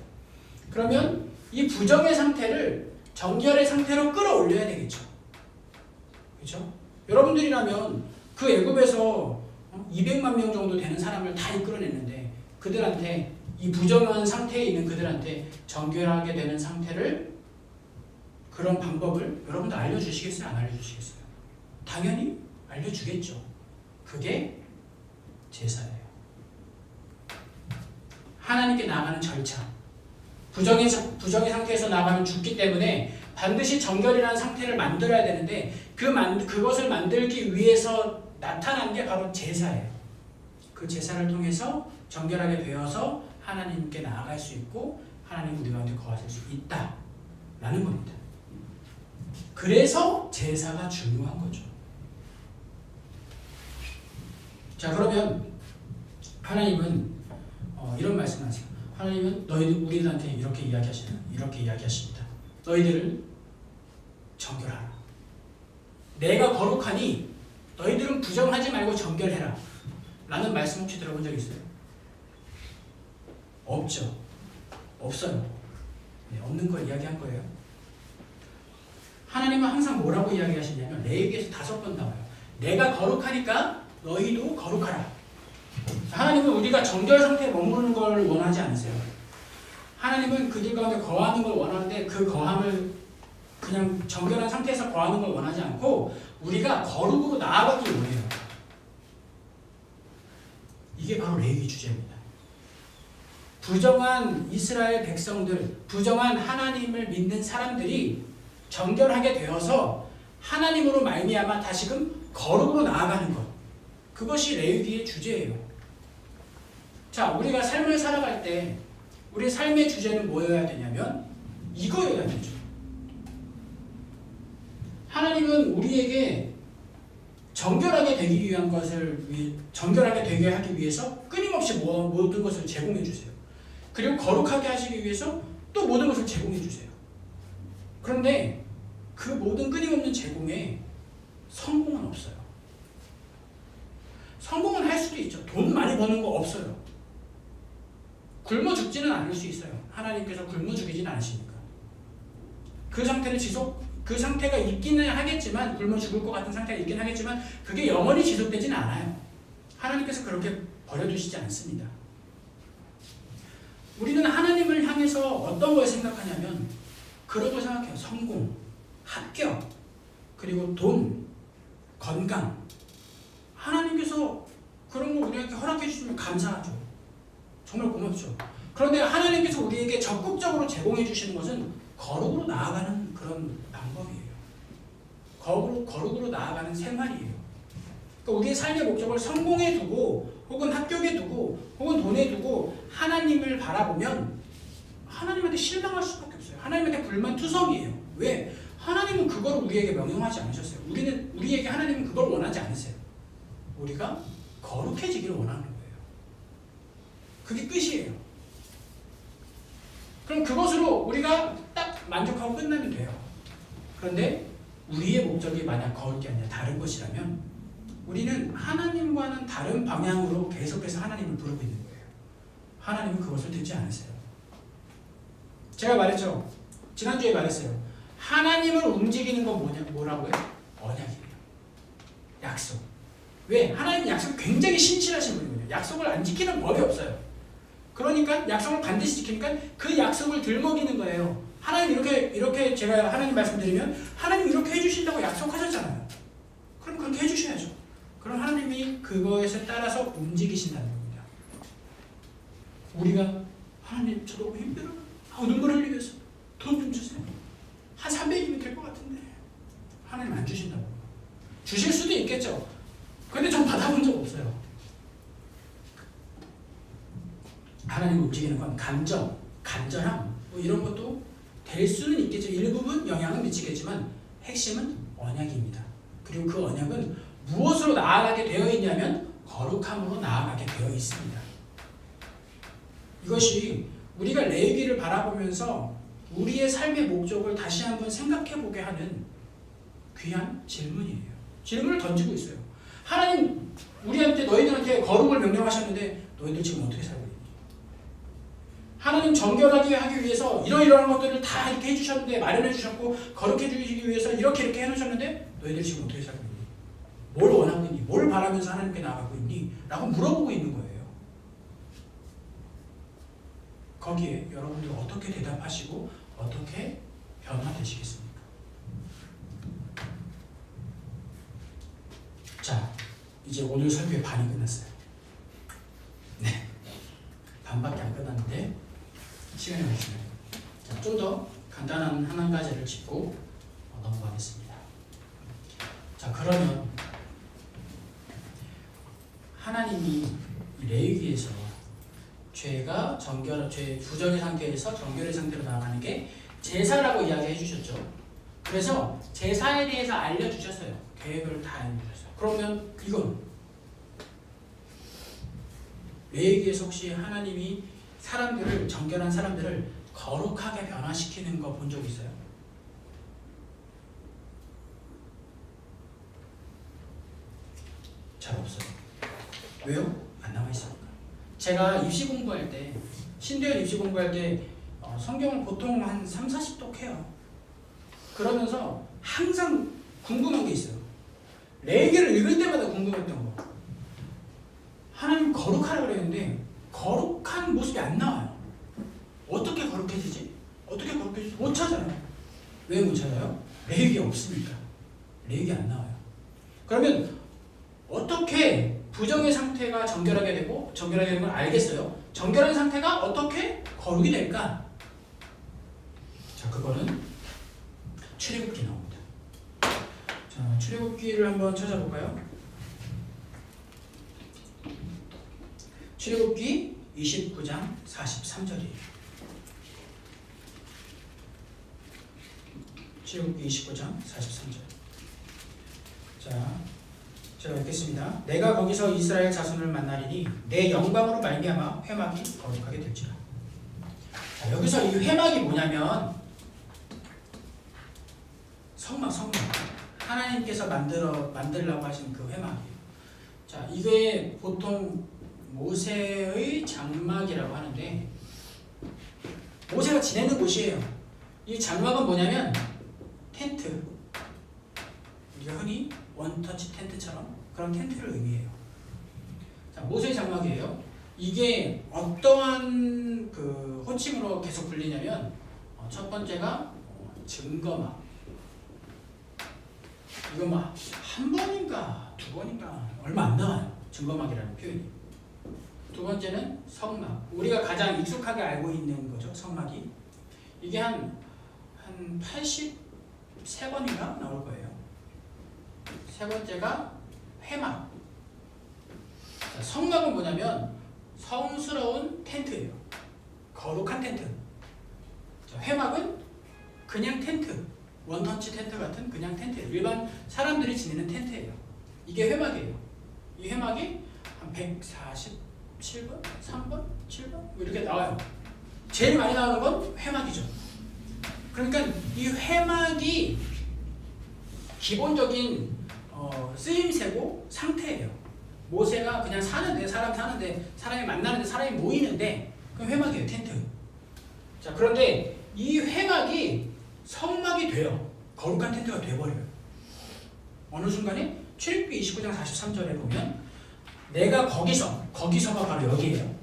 그러면 이 부정의 상태를 정결의 상태로 끌어올려야 되겠죠. 그렇죠? 여러분들이라면 그 애굽에서 200만 명 정도 되는 사람을 다 이끌어냈는데 그들한테 이 부정한 상태에 있는 그들한테 정결하게 되는 상태를 그런 방법을 여러분들 알려주시겠어요? 안 알려주시겠어요? 당연히 알려주겠죠. 그게 제사예요. 하나님께 나아가는 절차. 부정의 상태에서 나아가면 죽기 때문에 반드시 정결이라는 상태를 만들어야 되는데 그것을 만들기 위해서 나타난 게 바로 제사예요. 그 제사를 통해서 정결하게 되어서 하나님께 나아갈 수 있고 하나님 우리 가운데 거하실 수 있다라는 겁니다. 그래서 제사가 중요한 거죠. 자, 그러면 하나님은 이런 말씀하세요. 하나님은 우리들한테 이렇게 이야기하십니다. 너희들을 정결하라. 내가 거룩하니 너희들은 부정하지 말고 정결해라. 라는 말씀 혹시 들어본 적 있어요? 없죠. 없어요. 네, 없는 걸 이야기한 거예요. 하나님은 항상 뭐라고 이야기하시냐면 레위기에서 5번 나와요. 내가 거룩하니까 너희도 거룩하라. 하나님은 우리가 정결 상태에 머무르는 걸 원하지 않으세요. 하나님은 그들 가운데 거하는 걸 원하는데 그 거함을 그냥 정결한 상태에서 거하는 걸 원하지 않고 우리가 거룩으로 나아가길 원해요. 이게 바로 레위기 주제입니다. 부정한 이스라엘 백성들, 부정한 하나님을 믿는 사람들이 정결하게 되어서 하나님으로 말미암아 다시금 거룩으로 나아가는 것. 그것이 레위기의 주제예요. 자, 우리가 삶을 살아갈 때 우리 삶의 주제는 뭐여야 되냐면 이거여야 되죠. 하나님은 우리에게 정결하게 되기 위한 것을 정결하게 되게 하기 위해서 끊임없이 모든 것을 제공해 주세요. 그리고 거룩하게 하시기 위해서 또 모든 것을 제공해 주세요. 그런데 그 모든 끊임없는 제공에 성공은 없어요. 성공은 할 수도 있죠. 돈 많이 버는 거 없어요. 굶어 죽지는 않을 수 있어요. 하나님께서 굶어 죽이지는 않으시니까. 그 상태를 그 상태가 있기는 하겠지만, 굶어 죽을 것 같은 상태가 있긴 하겠지만, 그게 영원히 지속되지는 않아요. 하나님께서 그렇게 버려두시지 않습니다. 우리는 하나님을 향해서 어떤 걸 생각하냐면, 그러고 생각해요. 성공, 합격, 그리고 돈, 건강. 하나님께서 그런 거 우리에게 허락해 주시면 감사하죠. 정말 고맙죠. 그런데 하나님께서 우리에게 적극적으로 제공해 주시는 것은 거룩으로 나아가는 그런 방법이에요. 거룩으로 나아가는 생활이에요. 그러니까 우리의 삶의 목적을 성공에 두고, 혹은 합격에 두고, 혹은 돈에 두고 하나님을 바라보면 하나님한테 실망할 수밖에 없어요. 하나님한테 불만투성이에요. 왜? 하나님은 그걸 우리에게 명령하지 않으셨어요. 우리에게 하나님은 그걸 원하지 않으세요. 우리가 거룩해지기를 원하는 거예요. 그게 끝이에요. 그럼 그것으로 우리가 딱 만족하고 끝나면 돼요. 그런데 우리의 목적이 만약 거룩이 아니라 다른 것이라면 우리는 하나님과는 다른 방향으로 계속해서 하나님을 부르고 있는 거예요. 하나님은 그것을 듣지 않으세요. 제가 말했죠. 지난주에 말했어요. 하나님을 움직이는 건 뭐라고요? 언약이에요. 약속. 왜? 하나님은 약속이 굉장히 신실하신 분이거든요. 약속을 안 지키는 법이 없어요. 그러니까 약속을 반드시 지키니까 그 약속을 들먹이는 거예요. 하나님 이렇게 제가 하나님 말씀드리면 하나님 이렇게 해주신다고 약속하셨잖아요. 그럼 그렇게 해주셔야죠. 그럼 하나님이 그것에 따라서 움직이신다는 겁니다. 우리가 하나님 저 너무 힘들어. 눈물 흘리면서 돈 좀 주세요. 한 300이면 될 것 같은데 하나님 안 주신다고. 주실 수도 있겠죠. 근데 전 받아본 적 없어요. 하나님 움직이는 건 감정, 간절함 뭐 이런 것도 될 수는 있겠죠. 일부분 영향을 미치겠지만 핵심은 언약입니다. 그리고 그 언약은 무엇으로 나아가게 되어 있냐면 거룩함으로 나아가게 되어 있습니다. 이것이 우리가 레위기를 바라보면서 우리의 삶의 목적을 다시 한번 생각해 보게 하는 귀한 질문이에요. 질문을 던지고 있어요. 하나님 우리한테 너희들한테 거룩을 명령하셨는데 너희들 지금 어떻게 살고 있니? 하나님 정결하게 하기 위해서 이러이러한 것들을 다 이렇게 해주셨는데 마련해 주셨고 거룩해 주시기 위해서 이렇게 해놓으셨는데 너희들 지금 어떻게 살고 있니? 뭘 원하고 있니? 뭘 바라면서 하나님께 나아가고 있니? 라고 물어보고 있는 거예요. 거기에 여러분들 어떻게 대답하시고 어떻게 변화되시겠습니까? 자, 이제 오늘 설교의 반이 끝났어요. 네, 반밖에 안 끝났는데 시간이 없으네요. 자, 좀 더 간단한 한 가지를 짚고 넘어가겠습니다. 자, 그러면 하나님이 레위기에서 죄 부정의 상태에서 정결의 상태로 나아가는 게 제사라고 이야기해 주셨죠. 그래서 제사에 대해서 알려주셨어요. 계획을 다 알려주셨어요. 그러면 이건 레위기에서 혹시 하나님이 정결한 사람들을 거룩하게 변화시키는 거 본 적 있어요? 잘 없어요. 왜요? 안 나와 있으니까. 제가 입시 공부할 때, 신대원 입시 공부할 때 성경을 보통 한 30-40독 해요. 그러면서 항상 궁금한 게 있어요. 레위기를 읽을 때마다 궁금했던 거. 하나님 거룩하라고 그랬는데 거룩한 모습이 안 나와요. 어떻게 거룩해지지? 못 찾아요. 왜 못 찾아요? 레위기 없으니까. 레위기 안 나와요. 그러면 어떻게 부정의 상태가 정결하게 되고 정결하게 되는 걸 알겠어요. 정결한 상태가 어떻게 거룩이 될까? 자, 그거는 출애굽기 나옵니다. 자, 출애굽기를 한번 찾아볼까요? 출애굽기 29장 43절이에요. 출애굽기 29장 43절. 자, 제가 읽겠습니다. 내가 거기서 이스라엘 자손을 만나리니 내 영광으로 말미암아 회막이 거룩하게 될지라. 자, 여기서 이 회막이 뭐냐면 성막. 하나님께서 만들라고 하신 그 회막이에요. 자, 이게 보통 모세의 장막이라고 하는데 모세가 지내는 곳이에요. 이 장막은 뭐냐면 텐트. 우리가 흔히 원터치 텐트처럼 그런 텐트를 의미해요. 자, 모세의 장막이에요. 이게 어떠한 그 호칭으로 계속 불리냐면 첫 번째가 증거막. 이거 막 한 번인가 두 번인가 얼마 안 나와요. 증거막이라는 표현이. 두 번째는 성막. 우리가 가장 익숙하게 알고 있는 거죠. 성막이. 이게 한 83번인가 나올 거예요. 세 번째가 회막. 자, 성막은 뭐냐면 성스러운 텐트예요. 거룩한 텐트. 자, 회막은 그냥 텐트. 원터치 텐트 같은 그냥 텐트예요. 일반 사람들이 지내는 텐트예요. 이게 회막이에요. 이 회막이 한 147번, 3번, 7번 뭐 이렇게 나와요. 제일 많이 나오는 건 회막이죠. 그러니까 이 회막이 기본적인 쓰임새고 상태예요. 모세가 그냥 사는데 사람이 만나는데 사람이 모이는데 그 회막이에요. 텐트. 자, 그런데 이 회막이 성막이 돼요. 거룩한 텐트가 돼버려요. 어느 순간에 출애굽기 29장 43절에 보면 내가 거기서가 바로 여기예요.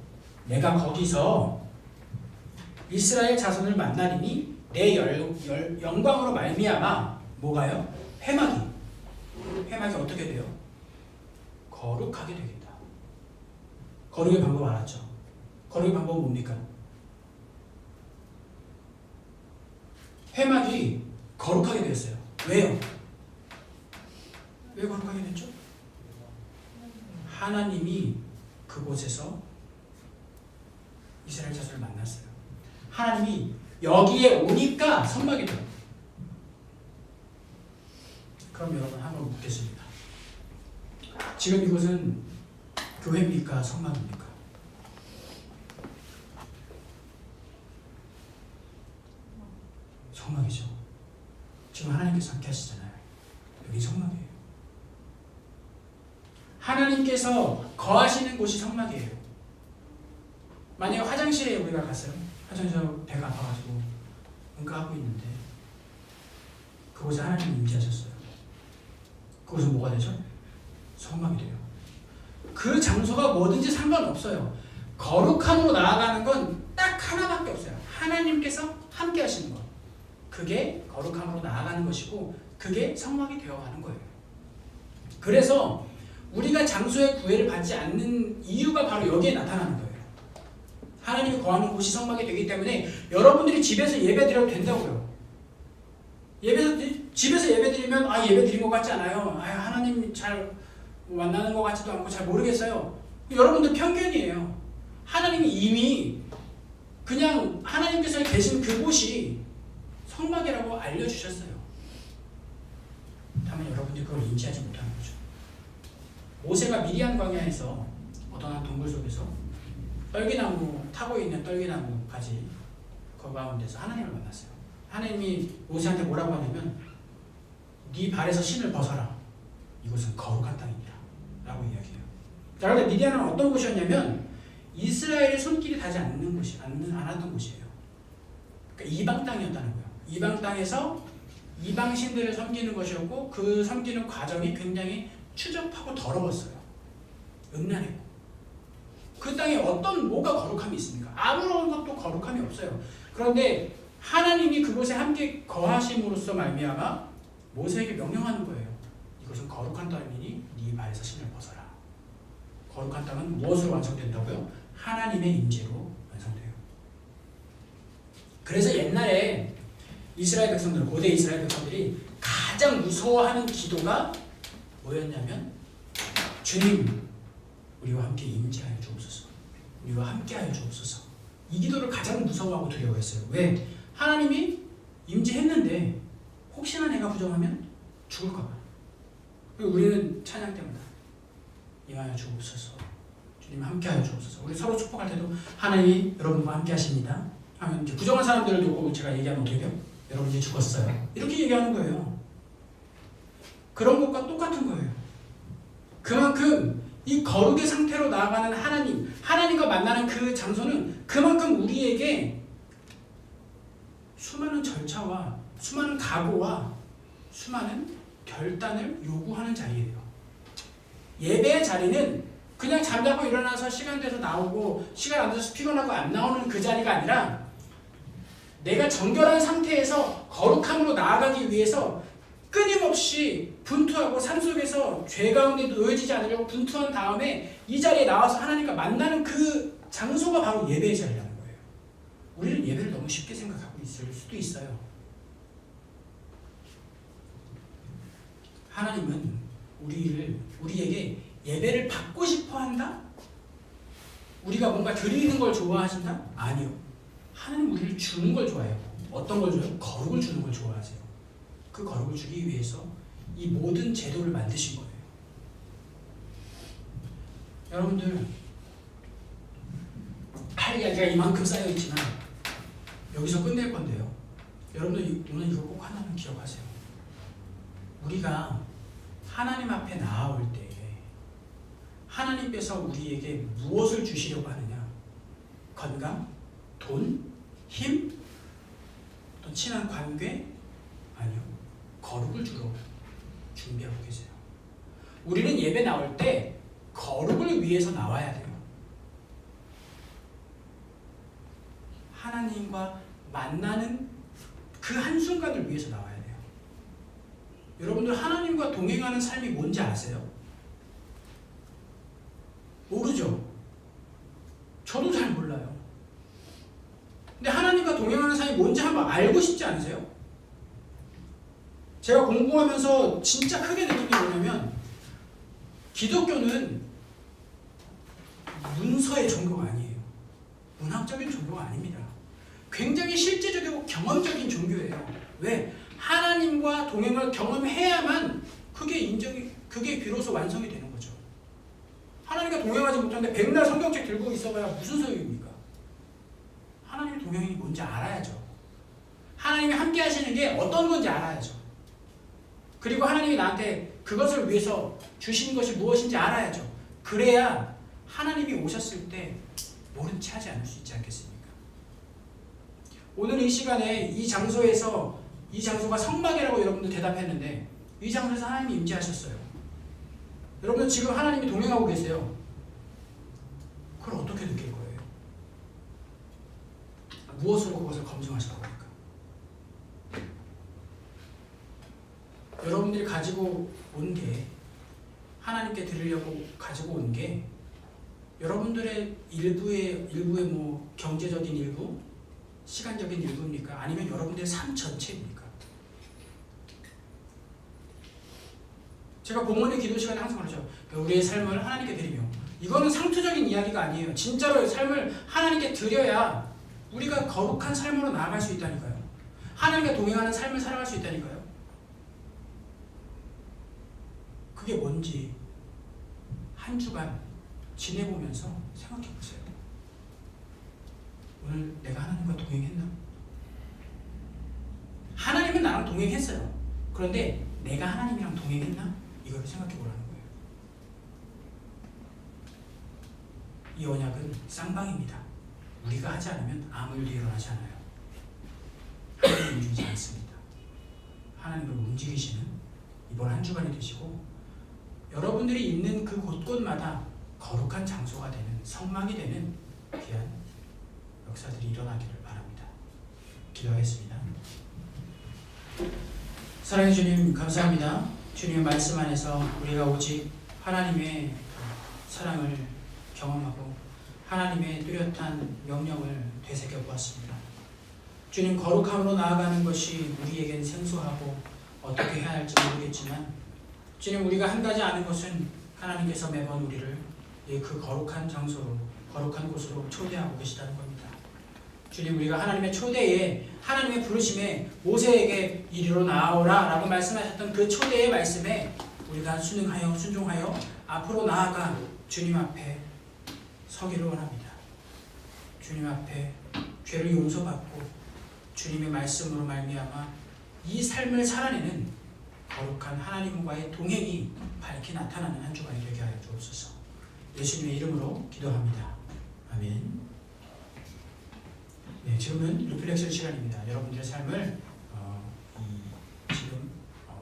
내가 거기서 이스라엘 자손을 만나리니 내 영광으로 말미암아 뭐가요? 회막이 어떻게 돼요? 거룩하게 되겠다. 거룩의 방법 알았죠? 거룩의 방법은 뭡니까? 회막이 거룩하게 되었어요. 왜요? 왜 거룩하게 됐죠? 하나님이 그곳에서 이스라엘 자손을 만났어요. 하나님이 여기에 오니까 성막이 돼요. 그럼 여러분 한번 묻겠습니다. 지금 이곳은 교회입니까? 성막입니까? 성막이죠. 지금 하나님께서 함께 하시잖아요. 여기 성막이에요. 하나님께서 거하시는 곳이 성막이에요. 만약에 화장실에 우리가 갔어요. 화장실에서 배가 아파가지고 응가하고 있는데 그곳에 하나님이 임재하셨어요. 그곳은 뭐가 되죠? 성막이 돼요. 그 장소가 뭐든지 상관없어요. 거룩함으로 나아가는 건 딱 하나밖에 없어요. 하나님께서 함께 하시는 것. 그게 거룩함으로 나아가는 것이고 그게 성막이 되어가는 거예요. 그래서 우리가 장소의 구애를 받지 않는 이유가 바로 여기에 나타나는 거예요. 하나님이 거하는 곳이 성막이 되기 때문에 여러분들이 집에서 예배 드려도 된다고요. 집에서 예배 드리면 예배 드린 것 같지 않아요. 하나님 잘 만나는 것 같지도 않고 잘 모르겠어요. 여러분들 편견이에요. 하나님이 이미 그냥 하나님께서 계신 그곳이 성막이라고 알려주셨어요. 다만 여러분들이 그걸 인지하지 못하는 거죠. 모세가 미디안 광야에서 어떤 한 동굴 속에서 떨기나무 타고 있는 떨기나무 가지 그 가운데서 하나님을 만났어요. 하나님이 모세한테 뭐라고 하냐면 네 발에서 신을 벗어라. 이곳은 거룩한 땅이니라 라고 이야기해요. 자, 그런데 미디안은 어떤 곳이었냐면 이스라엘의 손길이 닿지 않는 곳이 않았던 곳이에요. 그러니까 이방 땅이었다는 거예요. 이방 땅에서 이방 신들을 섬기는 것이었고 그 섬기는 과정이 굉장히 추접하고 더러웠어요. 음란했고 그 땅에 뭐가 거룩함이 있습니까? 아무런 것도 거룩함이 없어요. 그런데 하나님이 그곳에 함께 거하심으로써 말미암아 모세에게 명령하는 거예요. 이것은 거룩한 땅이니 네 발에서 신을 벗어라. 거룩한 땅은 무엇으로 완성된다고요? 하나님의 임재로 완성돼요. 그래서 옛날에 이스라엘 백성들, 고대 이스라엘 백성들이 가장 무서워하는 기도가 뭐였냐면 주님, 우리와 함께 임재하여 주옵소서. 우리와 함께하여 주옵소서. 이 기도를 가장 무서워하고 두려워했어요. 왜? 하나님이 임재했는데 혹시나 내가 부정하면 죽을까 봐. 우리는 찬양 때마다 임하여 주옵소서. 주님 함께하여 주옵소서. 우리 서로 축복할 때도 하나님이 여러분과 함께 하십니다. 하면 이제 부정한 사람들을 두고 제가 얘기하면 어떻게 돼요? 여러분 이제 죽었어요. 이렇게 얘기하는 거예요. 그런 것과 똑같은 거예요. 그만큼 이 거룩의 상태로 나아가는 하나님, 하나님과 만나는 그 장소는 그만큼 우리에게 수많은 절차와 수많은 각오와 수많은 결단을 요구하는 자리예요. 예배의 자리는 그냥 잠자고 일어나서 시간 돼서 나오고 시간 안 돼서 피곤하고 안 나오는 그 자리가 아니라 내가 정결한 상태에서 거룩함으로 나아가기 위해서 끊임없이 분투하고 산속에서 죄 가운데 놓여지지 않으려고 분투한 다음에 이 자리에 나와서 하나님과 만나는 그 장소가 바로 예배의 자리라는 거예요. 우리는 예배를 너무 쉽게 생각하고 있을 수도 있어요. 하나님은 우리에게 예배를 받고 싶어 한다? 우리가 뭔가 드리는 걸 좋아하신다? 아니요. 하나님 우리를 주는 걸 좋아해요. 어떤 걸 줘요? 거룩을 주는 걸 좋아하세요. 그 거룩을 주기 위해서 이 모든 제도를 만드신 거예요. 여러분들 할 이야기가 이만큼 쌓여있지만 여기서 끝낼 건데요. 여러분들 오늘 이거 꼭 하나는 기억하세요. 우리가 하나님 앞에 나아올 때 하나님께서 우리에게 무엇을 주시려고 하느냐? 건강? 돈? 힘? 또 친한 관계? 아니요. 거룩을 주러 준비하고 계세요. 우리는 예배 나올 때 거룩을 위해서 나와야 돼요. 하나님과 만나는 그 한순간을 위해서 나와야 돼요. 여러분들 하나님과 동행하는 삶이 뭔지 아세요? 모르죠? 저도 잘 몰라요. 근데 하나님과 동행하는 삶이 뭔지 한번 알고 싶지 않으세요? 제가 공부하면서 진짜 크게 느낀 게 뭐냐면 기독교는 문서의 종교가 아니에요. 문학적인 종교가 아닙니다. 굉장히 실제적이고 경험적인 종교예요. 왜? 하나님과 동행을 경험해야만 그게 비로소 완성이 되는 거죠. 하나님과 동행하지 못하는데 백날 성경책 들고 있어봐야 무슨 소용입니까? 하나님의 동행이 뭔지 알아야죠. 하나님이 함께 하시는 게 어떤 건지 알아야죠. 그리고 하나님이 나한테 그것을 위해서 주신 것이 무엇인지 알아야죠. 그래야 하나님이 오셨을 때 모른 채 하지 않을 수 있지 않겠습니까? 오늘 이 시간에 이 장소에서 이 장소가 성막이라고 여러분들 대답했는데 이 장소에서 하나님이 임재하셨어요. 여러분들 지금 하나님이 동행하고 계세요. 그걸 어떻게 느낄 거예요? 무엇으로 그것을 검증하시라고 합니까? 여러분들이 가지고 온 게 하나님께 드리려고 가지고 온 게 여러분들의 일부의 뭐 경제적인 일부, 시간적인 일부입니까? 아니면 여러분들의 삶 전체입니까? 제가 봉헌의 기도 시간에 항상 그러죠. 우리의 삶을 하나님께 드리며 이거는 상투적인 이야기가 아니에요. 진짜로 삶을 하나님께 드려야 우리가 거룩한 삶으로 나아갈 수 있다니까요. 하나님과 동행하는 삶을 살아갈 수 있다니까요. 그게 뭔지 한 주간 지내보면서 생각해 보세요. 오늘 내가 하나님과 동행했나? 하나님은 나랑 동행했어요. 그런데 내가 하나님이랑 동행했나? 이걸 생각해 보라는 거예요. 이 언약은 쌍방입니다. 우리가 하지 않으면 아무 일도 일어나지 않아요. 하나님이 움직이지 않습니다. 하나님을 움직이시는 이번 한 주간이 되시고 여러분들이 있는 그 곳곳마다 거룩한 장소가 되는 성막이 되는 귀한 역사들이 일어나기를 바랍니다. 기도하겠습니다. 사랑해 주님 감사합니다. 주님의 말씀 안에서 우리가 오직 하나님의 사랑을 경험하고 하나님의 뚜렷한 명령을 되새겨 보았습니다. 주님 거룩함으로 나아가는 것이 우리에겐 생소하고 어떻게 해야 할지 모르겠지만 주님 우리가 한 가지 아는 것은 하나님께서 매번 우리를 그 거룩한 장소로 거룩한 곳으로 초대하고 계시다는 겁니다. 주님 우리가 하나님의 초대에 하나님의 부르심에 모세에게 이리로 나아오라 라고 말씀하셨던 그 초대의 말씀에 우리가 순종하여 앞으로 나아가 주님 앞에 서기를 원합니다. 주님 앞에 죄를 용서받고 주님의 말씀으로 말미암아 이 삶을 살아내는 거룩한 하나님과의 동행이 밝게 나타나는 한 주간이 되게 하여 주옵소서. 예수님의 이름으로 기도합니다. 아멘. 네, 지금은 리플렉션 시간입니다. 여러분들의 삶을 지금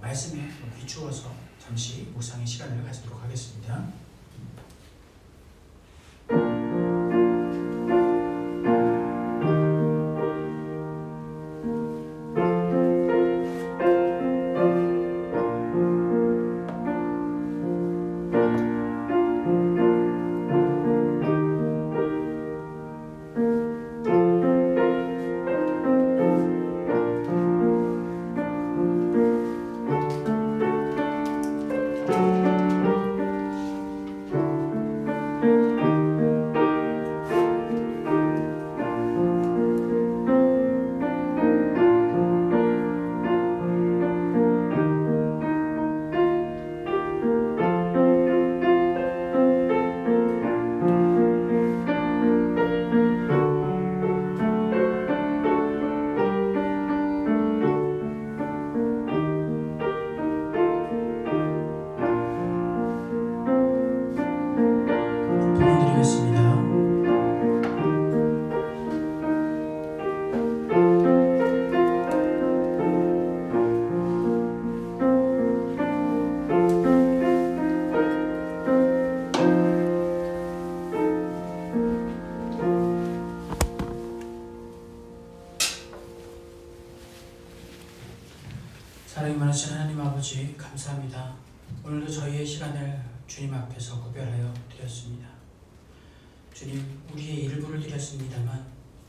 말씀에 비추어서 잠시 묵상의 시간을 가지도록 하겠습니다. 사랑이 많으신 하나님 아버지 감사합니다. 오늘도 저희의 시간을 주님 앞에서 구별하여 드렸습니다. 주님, 우리의 일부를 드렸습니다만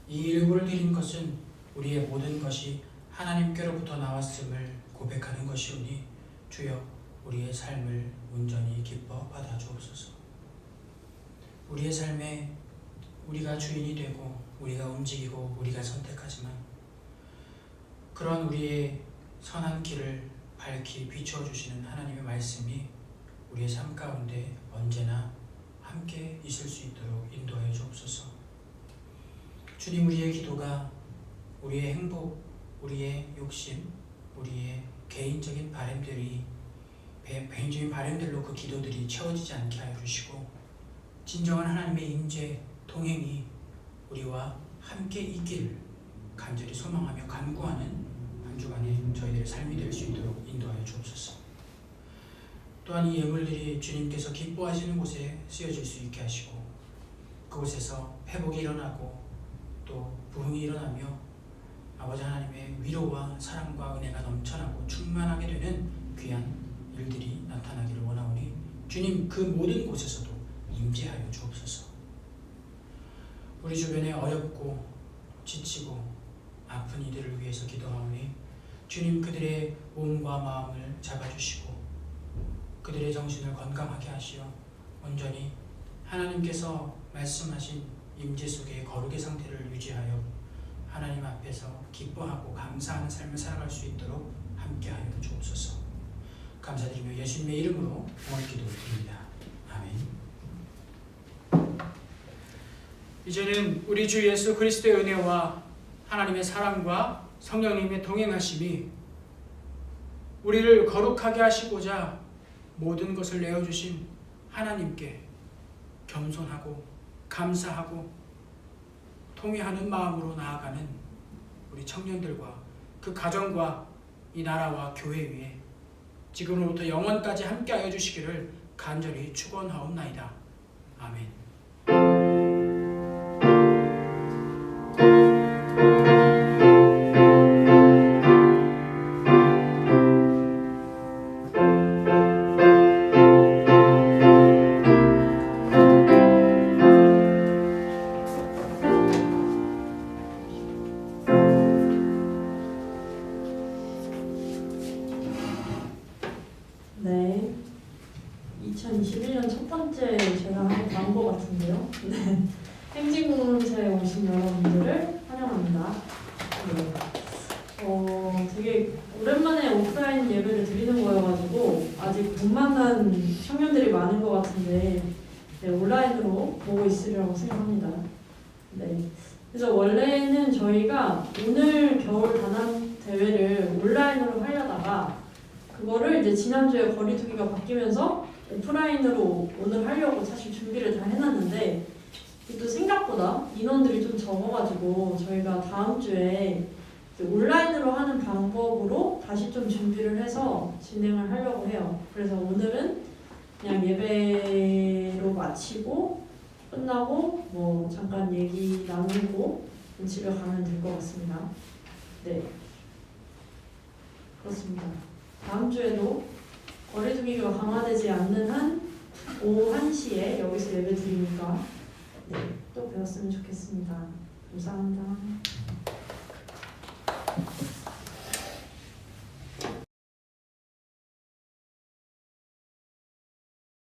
이 일부를 드린 것은 우리의 모든 것이 하나님께로부터 나왔음을 고백하는 것이오니 주여 우리의 삶을 온전히 기뻐 받아 주옵소서. 우리의 삶에 우리가 주인이 되고 우리가 움직이고 우리가 선택하지만 그런 우리의 선한 길을 밝히 비추어 주시는 하나님의 말씀이 우리의 삶 가운데 언제나 함께 있을 수 있도록 인도하여 주옵소서. 주님, 우리의 기도가 우리의 행복, 우리의 욕심, 우리의 개인적인 개인적인 바람들로 그 기도들이 채워지지 않게 하여 주시고 진정한 하나님의 임재, 동행이 우리와 함께 있기를 간절히 소망하며 간구하는 한 주간에 저희들의 삶이 될 수 있도록 인도하여 주옵소서. 또한 이 예물들이 주님께서 기뻐하시는 곳에 쓰여질 수 있게 하시고 그곳에서 회복이 일어나고 또 부흥이 일어나며 아버지 하나님의 위로와 사랑과 은혜가 넘쳐나고 충만하게 되는 귀한 일들이 나타나기를 원하오니 주님, 그 모든 곳에서도 임재하여 주옵소서. 우리 주변에 어렵고 지치고 아픈 이들을 위해서 기도하오니 주님, 그들의 몸과 마음을 잡아주시고 그들의 정신을 건강하게 하시어 온전히 하나님께서 말씀하신 임재 속의 거룩의 상태를 유지하여 하나님 앞에서 기뻐하고 감사하는 삶을 살아갈 수 있도록 함께하여 주옵소서. 감사드리며 예수님의 이름으로 응원 기도드립니다. 아멘. 이제는 우리 주 예수 그리스도의 은혜와 하나님의 사랑과 성령님의 동행하심이 우리를 거룩하게 하시고자 모든 것을 내어주신 하나님께 겸손하고 감사하고 통회하는 마음으로 나아가는 우리 청년들과 그 가정과 이 나라와 교회 위에 지금으로부터 영원까지 함께하여 주시기를 간절히 축원하옵나이다. 아멘. 네, 2021년 첫 번째 제가 하는 광고 같은데요. 네, 행진공동체에 오신 여러분들을 환영합니다. 네, 되게 오랜만에 오프라인 예배를 드리는 거여가지고 아직 못 만난 청년들이 많은 것 같은데 오프라인으로 보고 있으리라고 생각합니다. 네. 그래서 원래는 저희가 오늘 겨울 단합 대회를 온라인으로 하려다가 그거를 이제 지난주에 거리두기가 바뀌면서 오프라인으로 오늘 하려고 사실 준비를 다 해놨는데 또 생각보다 인원들이 좀 적어가지고 저희가 다음 주에 이제 온라인으로 하는 방법으로 다시 좀 준비를 해서 진행을 하려고 해요. 그래서 오늘은 그냥 예배로 마치고 끝나고 뭐 잠깐 얘기 나누고 집에 가면 될 것 같습니다. 네, 그렇습니다. 다음 주에도 거리두기가 강화되지 않는 한 오후 1시에 여기서 예배 드리니까 네, 또 배웠으면 좋겠습니다. 감사합니다.